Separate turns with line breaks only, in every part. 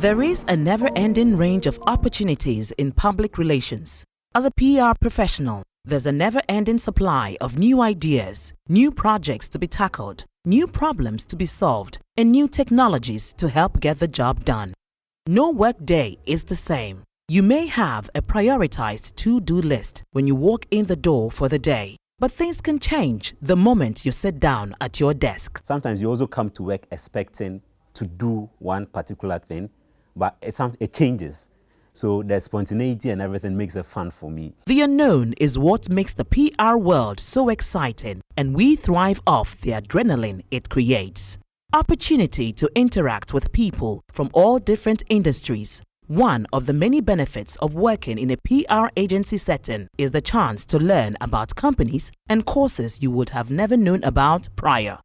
There is a never-ending range of opportunities in public relations. As a PR professional, there's a never-ending supply of new ideas, new projects to be tackled, new problems to be solved, and new technologies to help get the job done. No workday is the same. You may have a prioritized to-do list when you walk in the door for the day, but things can change the moment you sit down at your desk.
Sometimes you also come to work expecting to do one particular thing, but it changes. So the spontaneity and everything makes it fun for me.
The unknown is what makes the PR world so exciting, and we thrive off the adrenaline it creates. Opportunity to interact with people from all different industries. One of the many benefits of working in a PR agency setting is the chance to learn about companies and courses you would have never known about prior.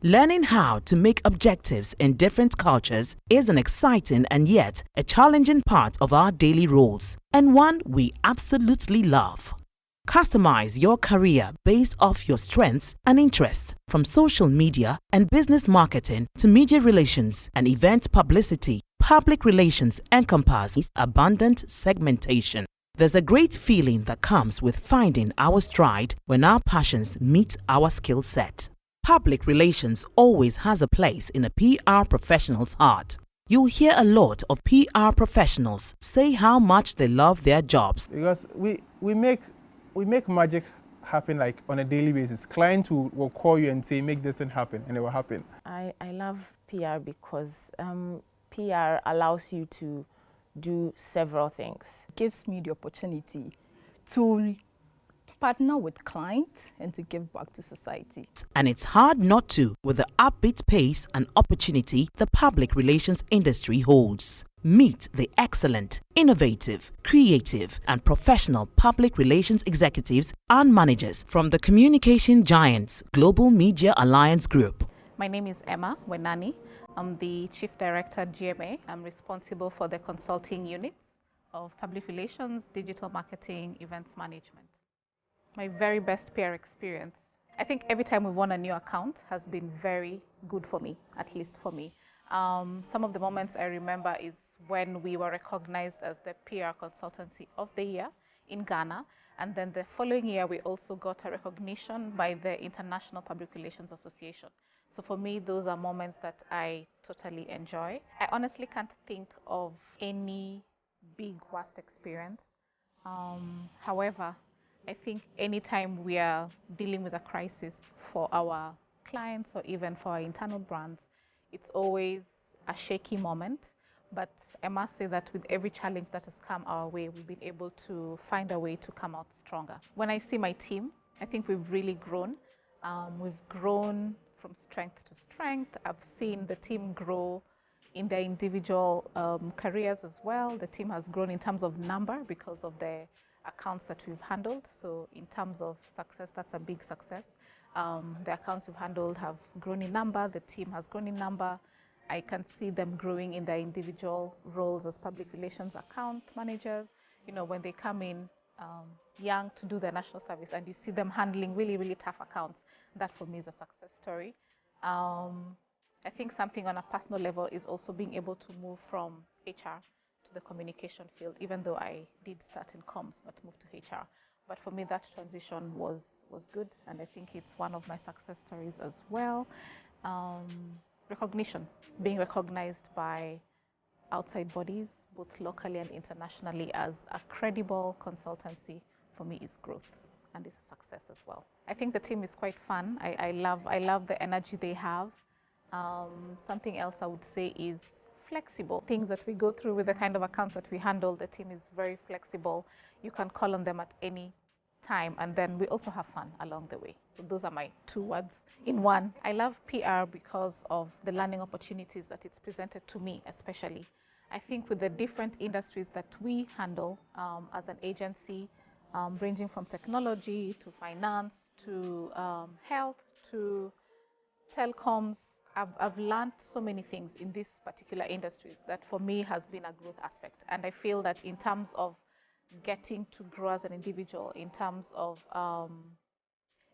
Learning how to make objectives in different cultures is an exciting and yet a challenging part of our daily roles, and one we absolutely love. Customize your career based off your strengths and interests, from social media and business marketing to media relations and event publicity. Public relations encompasses abundant segmentation. There's a great feeling that comes with finding our stride when our passions meet our skill set. Public relations always has a place in a PR professional's heart. You'll hear a lot of PR professionals say how much they love their jobs.
Because we make magic happen like on a daily basis. Clients will call you and say, make this thing happen, and it will happen.
I love PR because PR allows you to do several things.
It gives me the opportunity to partner with clients and to give back to society.
And it's hard not to with the upbeat pace and opportunity the public relations industry holds. Meet the excellent, innovative, creative, and professional public relations executives and managers from the communication giants Global Media Alliance Group.
My name is Emma Wenani. I'm the Chief Director at GMA. I'm responsible for the consulting unit of public relations, digital marketing, events management. My very best PR experience, I think every time we won a new account has been very good for me, at least for me. Some of the moments I remember is when we were recognized as the PR Consultancy of the Year in Ghana. And then the following year, we also got a recognition by the International Public Relations Association. So for me, those are moments that I totally enjoy. I honestly can't think of any big, worst experience. However, I think anytime we are dealing with a crisis for our clients or even for our internal brands, it's always a shaky moment. But I must say that with every challenge that has come our way, we've been able to find a way to come out stronger. When I see my team, I think we've really grown. We've grown from strength to strength. I've seen the team grow in their individual careers as well. The team has grown in terms of number because of the accounts that we've handled. So in terms of success, that's a big success. The accounts we've handled have grown in number. The team has grown in number. I can see them growing in their individual roles as public relations account managers. You know, when they come in young to do their national service and you see them handling really, really tough accounts, that for me is a success story. I think something on a personal level is also being able to move from HR to the communication field, even though I did start in comms but moved to HR. But for me, that transition was good, and I think it's one of my success stories as well. Recognition, being recognized by outside bodies, both locally and internationally, as a credible consultancy, for me is growth and is a success as well. I think the team is quite fun. I love the energy they have. Something else I would say is flexible. Things that we go through with the kind of accounts that we handle, the team is very flexible. You can call on them at any time, and then we also have fun along the way. So those are my two words in one. I love PR because of the learning opportunities that it's presented to me, especially. I think with the different industries that we handle as an agency, ranging from technology to finance to health to telecoms, I've learned so many things in these particular industries that for me has been a growth aspect. And I feel that in terms of getting to grow as an individual, in terms of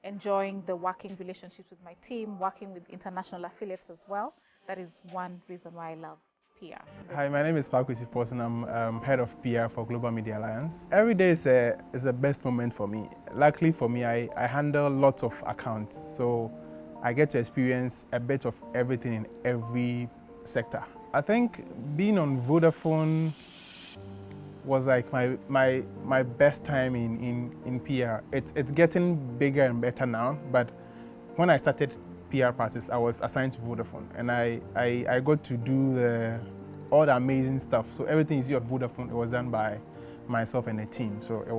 enjoying the working relationships with my team, working with international affiliates as well, that is one reason why I love PR?
Hi, my name is Kwesi Forson. I'm head of PR for Global Media Alliance. Every day is a best moment for me. Luckily for me, I handle lots of accounts, so I get to experience a bit of everything in every sector. I think being on Vodafone was like my best time in PR. It's getting bigger and better now, but when I started PR practice, I was assigned to Vodafone, and I got to do all the amazing stuff. So everything you see at Vodafone, it was done by myself and a team. So it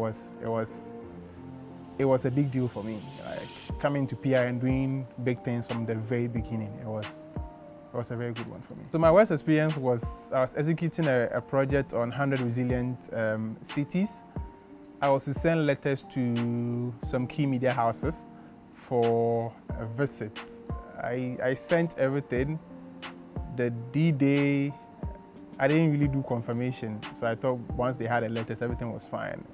was a big deal for me. Like coming to PR and doing big things from the very beginning, it was a very good one for me. So my worst experience was I was executing a project on 100 resilient cities. I was to send letters to some key media houses for a visit. I sent everything. The D-Day, I didn't really do confirmation, so I thought once they had the letters, everything was fine.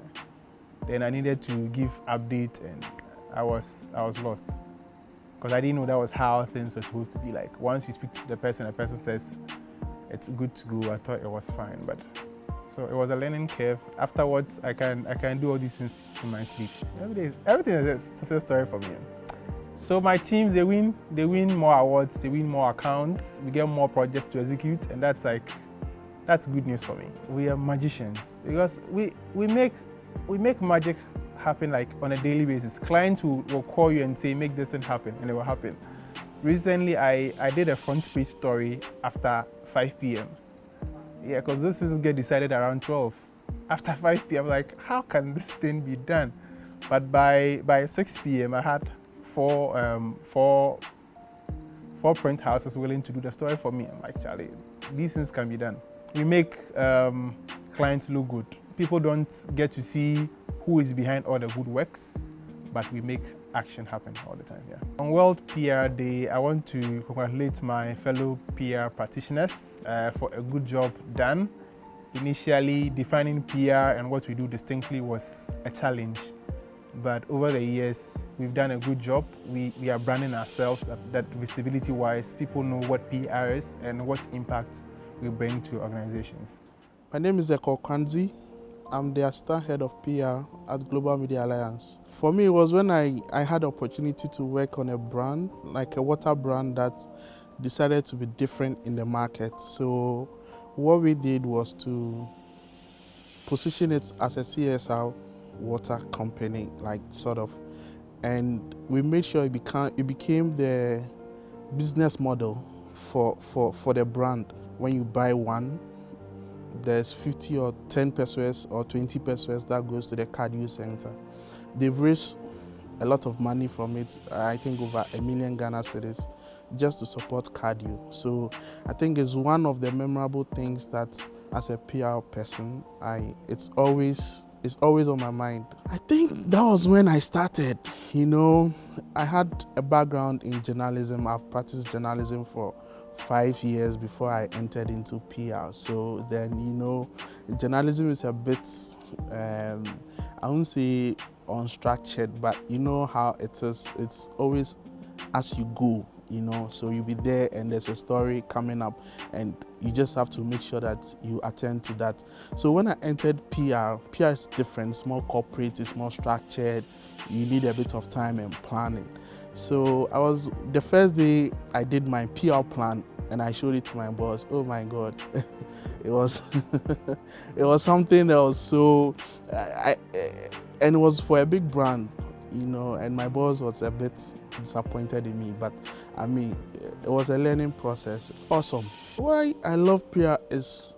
Then I needed to give update, and I was lost, because I didn't know that was how things were supposed to be like. Once you speak to the person says it's good to go, I thought it was fine, but so it was a learning curve. Afterwards, I can do all these things in my sleep. Everything is a success story for me. So my teams, they win more awards, they win more accounts, we get more projects to execute, and that's good news for me. We are magicians because we make magic happen like on a daily basis. Clients will call you and say, make this thing happen, and it will happen. Recently, I did a front page story after 5 p.m. Yeah, because those things get decided around 12. After 5 p.m., like, how can this thing be done? But by 6 p.m., I had four print houses willing to do the story for me. I'm like, Charlie, these things can be done. We make clients look good. People don't get to see who is behind all the good works, but we make action happen all the time. Yeah. On World PR Day, I want to congratulate my fellow PR practitioners for a good job done. Initially, defining PR and what we do distinctly was a challenge, but over the years, we've done a good job. We are branding ourselves that visibility-wise, people know what PR is and what impact we bring to organizations.
My name is Ekow Quandzie. I'm the Asst head of PR at Global Media Alliance. For me, it was when I had the opportunity to work on a brand, like a water brand that decided to be different in the market. So what we did was to position it as a CSR water company, like sort of, and we made sure it became the business model for the brand. When you buy one, there's 50 or 10 pesos or 20 pesos that goes to the cardio center. They've raised a lot of money from it, I think over 1 million Ghana cedis, just to support cardio. So I think it's one of the memorable things that as a PR person, it's always on my mind. I think that was when I started. You know, I had a background in journalism. I've practiced journalism for 5 years before I entered into PR. So then, you know, journalism is a bit, I won't say unstructured, but you know how it is. It's always as you go, you know, so you'll be there and there's a story coming up and you just have to make sure that you attend to that. So when I entered PR is different. It's more corporate, it's more structured. You need a bit of time and planning. So the first day I did my PR plan and I showed it to my boss. Oh my God, it was something that was so, and it was for a big brand, you know, and my boss was a bit disappointed in me, but I mean, it was a learning process. Awesome. Why I love PR is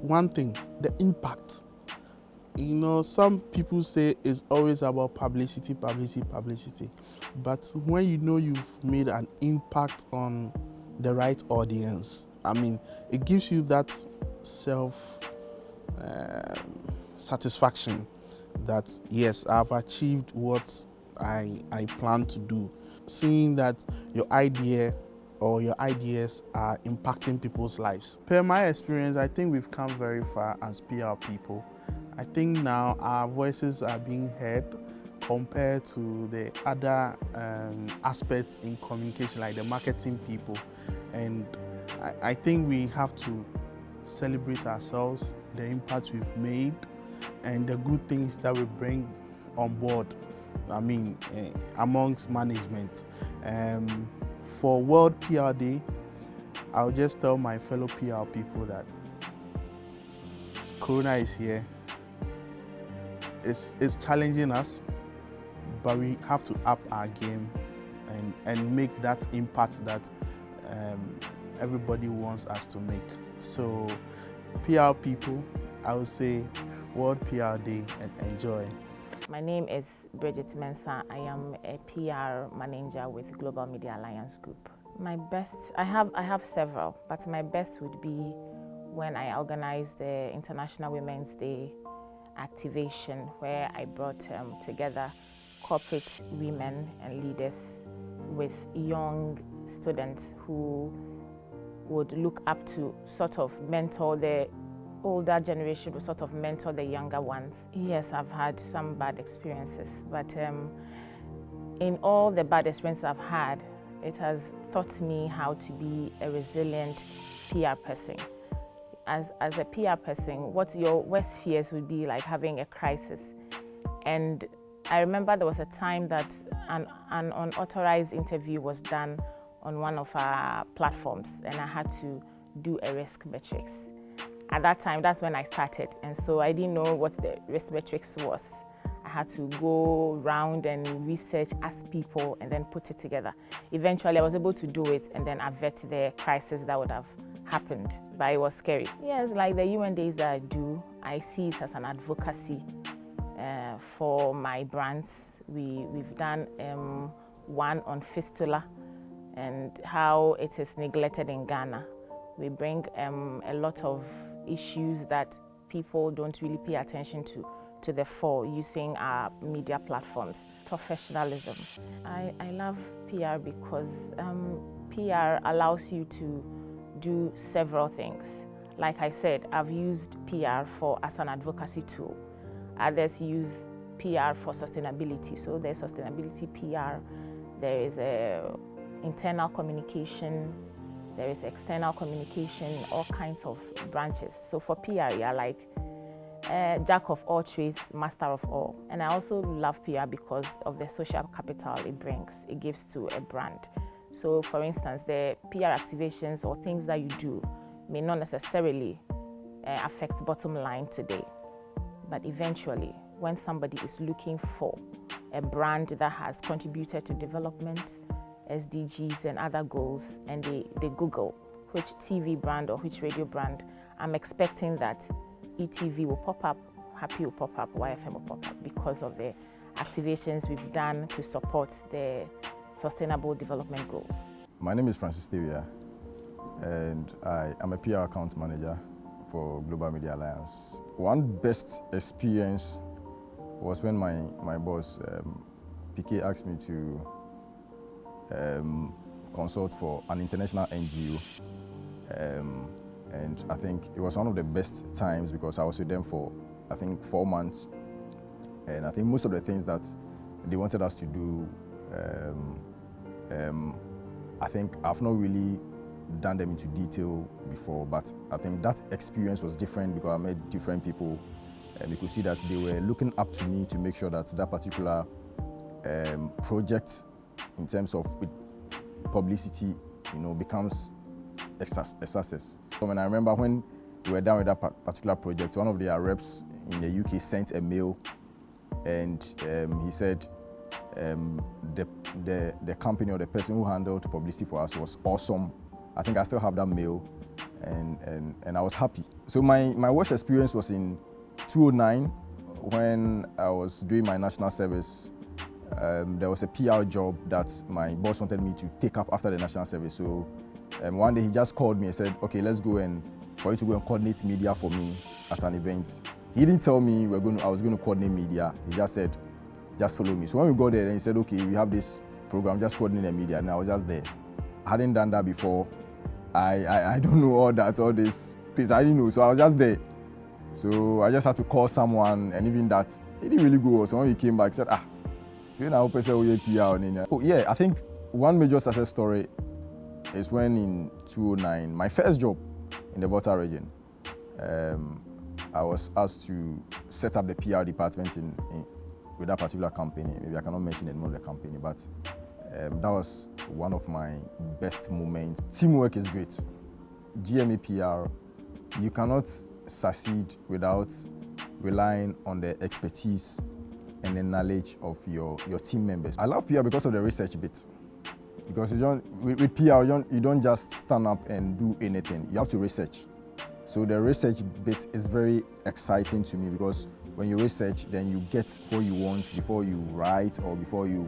one thing, the impact. You know, some people say it's always about publicity, but when you know you've made an impact on the right audience, I mean, it gives you that satisfaction that yes, I've achieved what I plan to do. Seeing that your idea or your ideas are impacting people's lives. Per my experience, I think we've come very far as PR people. I think now our voices are being heard compared to the other aspects in communication, like the marketing people. And I think we have to celebrate ourselves, the impact we've made, and the good things that we bring on board, amongst management. For World PR Day, I'll just tell my fellow PR people that Corona is here. It's challenging us, but we have to up our game and make that impact that everybody wants us to make. So PR people, I would say World PR Day and enjoy.
My name is Bridget Mensah. I am a PR manager with Global Media Alliance Group. My best, I have several, but my best would be when I organized the International Women's Day activation, where I brought together corporate women and leaders with young students who would look up to sort of mentor the older generation, would sort of mentor the younger ones. Yes, I've had some bad experiences, but in all the bad experiences I've had, it has taught me how to be a resilient PR person. As a PR person, what your worst fears would be like having a crisis. And I remember there was a time that an unauthorized interview was done on one of our platforms, and I had to do a risk matrix. At that time, that's when I started, and so I didn't know what the risk matrix was. I had to go around and research, ask people, and then put it together. Eventually, I was able to do it and then avert the crisis that would have happened, but it was scary. Yes, like the UN days that I do, I see it as an advocacy for my brands. We've done one on fistula and how it is neglected in Ghana. We bring a lot of issues that people don't really pay attention to the fore using our media platforms. Professionalism. I love PR because PR allows you to do several things. Like I said, I've used PR as an advocacy tool. Others use PR for sustainability. So there's sustainability PR, there is internal communication, there is external communication, all kinds of branches. So for PR, you're like jack of all trades, master of all. And I also love PR because of the social capital it brings, it gives to a brand. So for instance, the PR activations or things that you do may not necessarily affect bottom line today. But eventually, when somebody is looking for a brand that has contributed to development, SDGs and other goals, and they Google which TV brand or which radio brand, I'm expecting that ETV will pop up, Happy will pop up, YFM will pop up because of the activations we've done to support the Sustainable Development Goals.
My name is Francis Tevia, and I am a PR account manager for Global Media Alliance. One best experience was when my boss, PK, asked me to consult for an international NGO. And I think it was one of the best times because I was with them for, I think, 4 months. And I think most of the things that they wanted us to do, I think I've not really done them into detail before, but I think that experience was different because I met different people, and you could see that they were looking up to me to make sure that that particular project, in terms of publicity, becomes a success. And I remember when we were done with that particular project, one of their reps in the UK sent a mail, and he said the company or the person who handled publicity for us was awesome. I think I still have that mail, and I was happy. So my worst experience was in 2009 when I was doing my national service. There was a PR job that my boss wanted me to take up after the national service. So one day he just called me and said, okay, let's go for you to go and coordinate media for me at an event. He didn't tell me I was going to coordinate media. He just said, just follow me. So when we got there, he said, okay, we have this program, just coordinate the media. And I was just there. I hadn't done that before. I don't know all this things. I didn't know, so I was just there. So I just had to call someone, and even that, it didn't really go. So when he came back, he said, so I hope I say PR. Oh yeah, I think one major success story is when in 2009, my first job in the Volta region, I was asked to set up the PR department with that particular company. Maybe I cannot mention the name of the company, but that was one of my best moments. Teamwork is great. GMA PR, you cannot succeed without relying on the expertise and the knowledge of your team members. I love PR because of the research bit. Because with PR, you don't just stand up and do anything. You have to research. So the research bit is very exciting to me because when you research, then you get what you want before you write or before you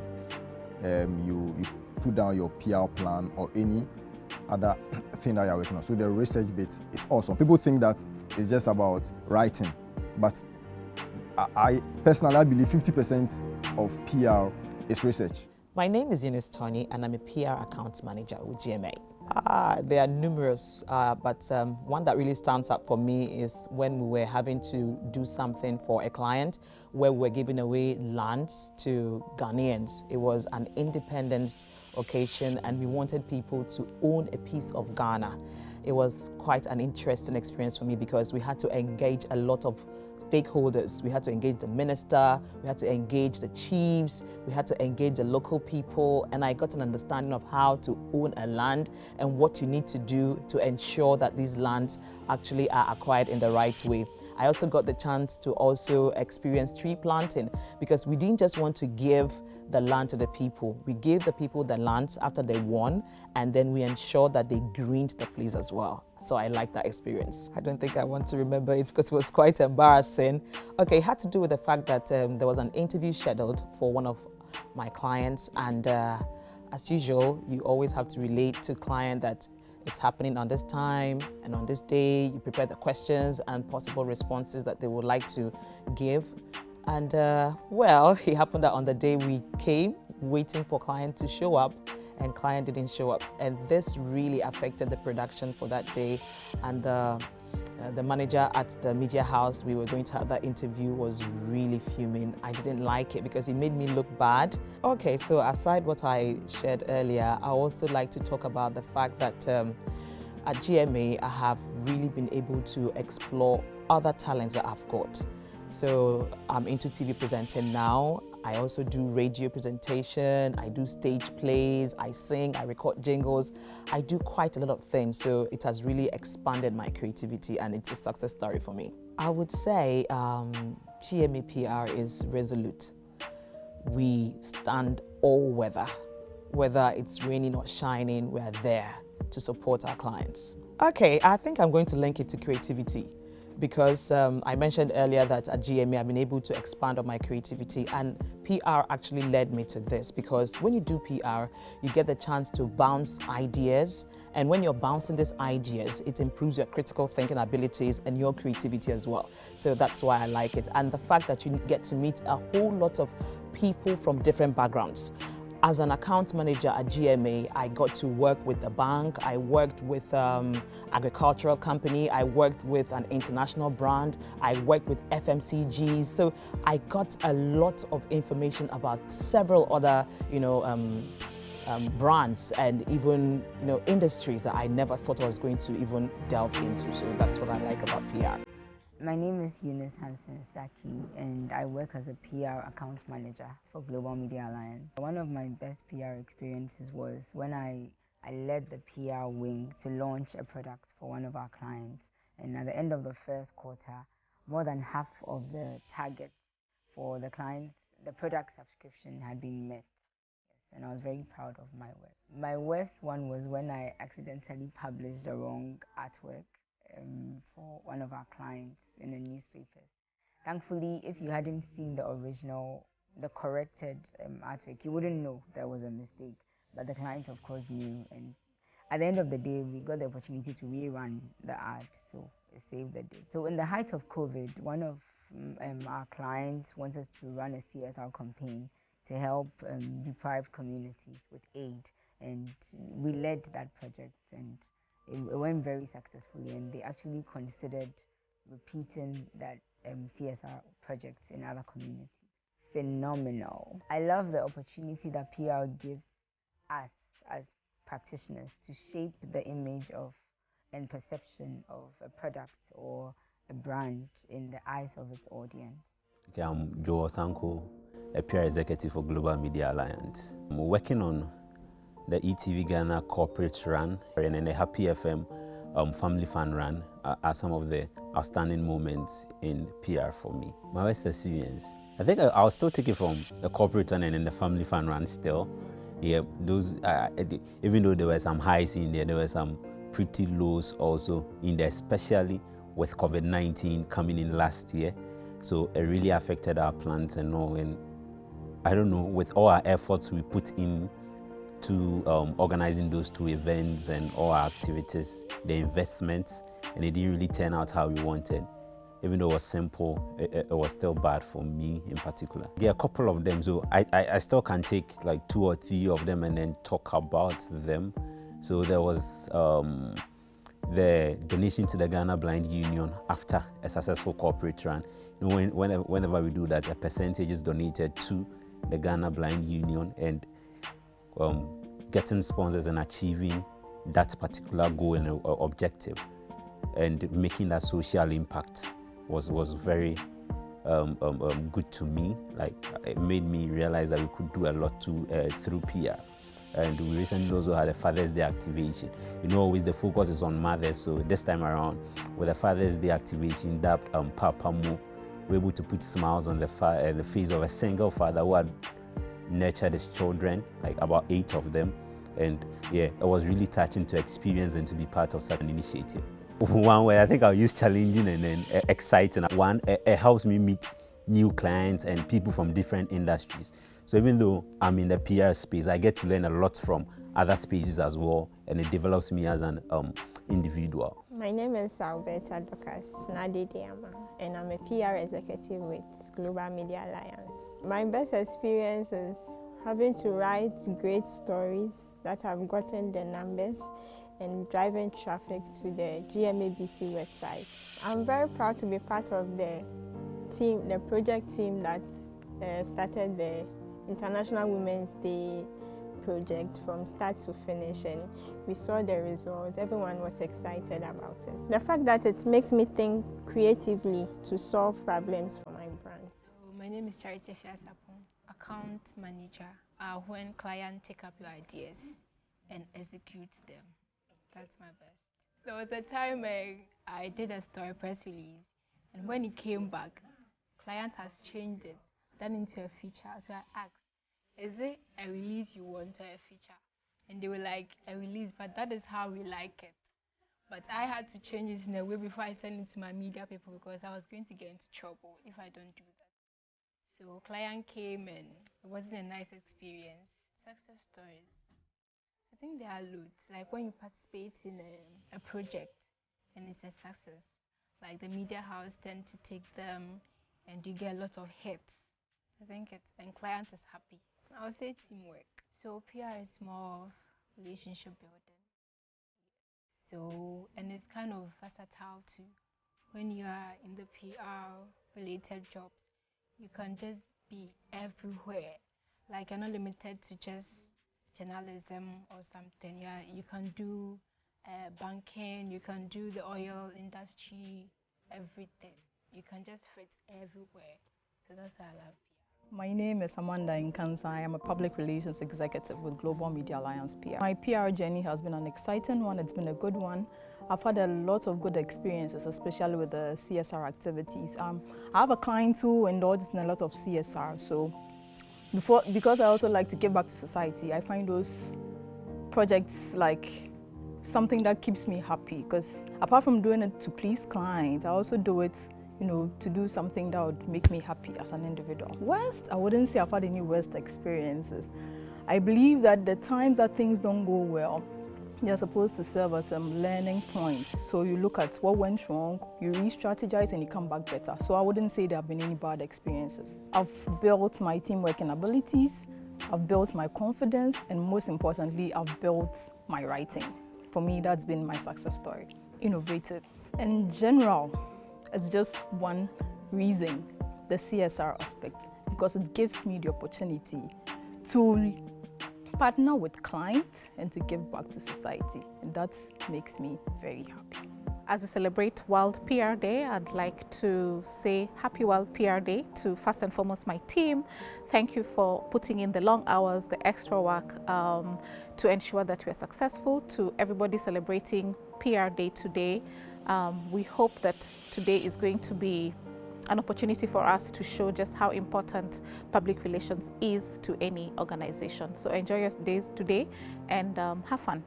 put down your PR plan or any other thing that you're working on. So the research bit is awesome. People think that it's just about writing, but I personally believe 50% of PR is research.
My name is Eunice Tornyi, and I'm a PR account manager with GMA. There are numerous, but one that really stands out for me is when we were having to do something for a client where we were giving away lands to Ghanaians. It was an independence occasion and we wanted people to own a piece of Ghana. It was quite an interesting experience for me because we had to engage a lot of stakeholders. We had to engage the minister, we had to engage the chiefs, we had to engage the local people, and I got an understanding of how to own a land and what you need to do to ensure that these lands actually are acquired in the right way. I also got the chance to also experience tree planting because we didn't just want to give the land to the people. We gave the people the land after they won, and then we ensured that they greened the place as well. So I like that experience. I don't think I want to remember it because it was quite embarrassing. Okay, it had to do with the fact that there was an interview scheduled for one of my clients, and as usual, you always have to relate to client that it's happening on this time and on this day. You prepare the questions and possible responses that they would like to give. And well, it happened that on the day we came, waiting for client to show up, and client didn't show up. And this really affected the production for that day. And the manager at the media house, we were going to have that interview, was really fuming. I didn't like it because it made me look bad. Okay, so aside what I shared earlier, I also like to talk about the fact that at GMA, I have really been able to explore other talents that I've got. So I'm into TV presenting now. I also do radio presentation, I do stage plays, I sing, I record jingles. I do quite a lot of things, so it has really expanded my creativity and it's a success story for me. I would say GMA PR is resolute. We stand all weather. Whether it's raining or shining, we're there to support our clients. Okay, I think I'm going to link it to creativity, because I mentioned earlier that at GMA I've been able to expand on my creativity, and PR actually led me to this, because when you do PR, you get the chance to bounce ideas, and when you're bouncing these ideas, it improves your critical thinking abilities and your creativity as well. So that's why I like it, and the fact that you get to meet a whole lot of people from different backgrounds. As an account manager at GMA, I got to work with the bank, I worked with agricultural company, I worked with an international brand, I worked with FMCGs. So I got a lot of information about several other, brands and even, industries that I never thought I was going to even delve into. So that's what I like about PR.
My name is Eunice Saki, and I work as a PR account manager for Global Media Alliance. One of my best PR experiences was when I led the PR wing to launch a product for one of our clients. And at the end of the first quarter, more than half of the targets for the clients, the product subscription had been met. Yes, and I was very proud of my work. My worst one was when I accidentally published the wrong artwork for one of our clients in the newspapers. Thankfully, if you hadn't seen the original, the corrected artwork, you wouldn't know there was a mistake. But the client, of course, knew. And at the end of the day, we got the opportunity to rerun the ad, so it saved the day. So in the height of COVID, one of our clients wanted to run a CSR campaign to help deprived communities with aid. And we led that project, and it went very successfully, and they actually considered repeating that CSR projects in other communities. Phenomenal. I love the opportunity that PR gives us as practitioners to shape the image of and perception of a product or a brand in the eyes of its audience.
Okay, I'm Sanco, a PR executive for Global Media Alliance. I'm working on the ETV Ghana corporate run and then the Happy FM family fun run are some of the outstanding moments in PR for me. My best experience, I think I'll still take it from the corporate run and then the family fun run still. Yeah, those, even though there were some highs in there were some pretty lows also in there, especially with COVID-19 coming in last year. So it really affected our plans and all. And I don't know, with all our efforts we put in to organizing those two events and all our activities, the investments, and it didn't really turn out how we wanted. Even though it was simple, it was still bad for me in particular. There are a couple of them, so I still can take like 2 or 3 of them and then talk about them. So there was the donation to the Ghana Blind Union after a successful corporate run. You know, whenever we do that, a percentage is donated to the Ghana Blind Union, and getting sponsors and achieving that particular goal and objective and making that social impact was very good to me. Like, it made me realize that we could do a lot through PR. And we recently also had a Father's Day activation. You know, always the focus is on mothers, so this time around with the Father's Day activation, that Papa Mo were able to put smiles on the face of a single father who had nurtured his children, like about 8 of them. And yeah, it was really touching to experience and to be part of such an initiative. One way I think I'll use challenging and then exciting. One, it helps me meet new clients and people from different industries. So even though I'm in the PR space, I get to learn a lot from other spaces as well, and it develops me as an individual.
My name is Alberta Docas Nadediama, and I'm a PR executive with Global Media Alliance. My best experience is having to write great stories that have gotten the numbers and driving traffic to the GMABC website. I'm very proud to be part of the team, the project team that started the International Women's Day project from start to finish, and we saw the results. Everyone was excited about it. The fact that it makes me think creatively to solve problems for my brand.
So my name is Charity Fiasapon, account manager. When clients take up your ideas and execute them, that's my best. There was a time I did a story press release, and when it came back, client has changed it, done into a feature. So I asked, is it a release you want or a feature? And they were like, a release, but that is how we like it. But I had to change it in a way before I sent it to my media people, because I was going to get into trouble if I don't do that. So client came and it wasn't a nice experience. Success stories. I think there are loads. Like when you participate in a project and it's a success, like the media house tend to take them and you get a lot of hits. I think and client is happy. I would say teamwork. So PR is more relationship building. So, and it's kind of versatile too. When you are in the PR related jobs, you can just be everywhere. Like, you're not limited to just journalism or something. Yeah, you can do banking, you can do the oil industry, everything. You can just fit everywhere. So that's why I love PR.
My name is Amanda Nkansah. I am a public relations executive with Global Media Alliance PR. My PR journey has been an exciting one. It's been a good one. I've had a lot of good experiences, especially with the CSR activities. I have a client who indulges in a lot of CSR. So because I also like to give back to society, I find those projects like something that keeps me happy, because apart from doing it to please clients, I also do it, you know, to do something that would make me happy as an individual. Worst, I wouldn't say I've had any worst experiences. I believe that the times that things don't go well, they're supposed to serve as some learning points. So you look at what went wrong, you re-strategize, and you come back better. So I wouldn't say there have been any bad experiences. I've built my team working abilities, I've built my confidence, and most importantly, I've built my writing. For me, that's been my success story. Innovative. In general, it's just one reason, the CSR aspect, because it gives me the opportunity to partner with clients and to give back to society. And that makes me very happy.
As we celebrate World PR Day, I'd like to say Happy World PR Day to first and foremost my team. Thank you for putting in the long hours, the extra work to ensure that we're successful. To everybody celebrating PR Day today, we hope that today is going to be an opportunity for us to show just how important public relations is to any organization. So enjoy your days today and have fun.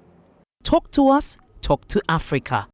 Talk to us, talk to Africa.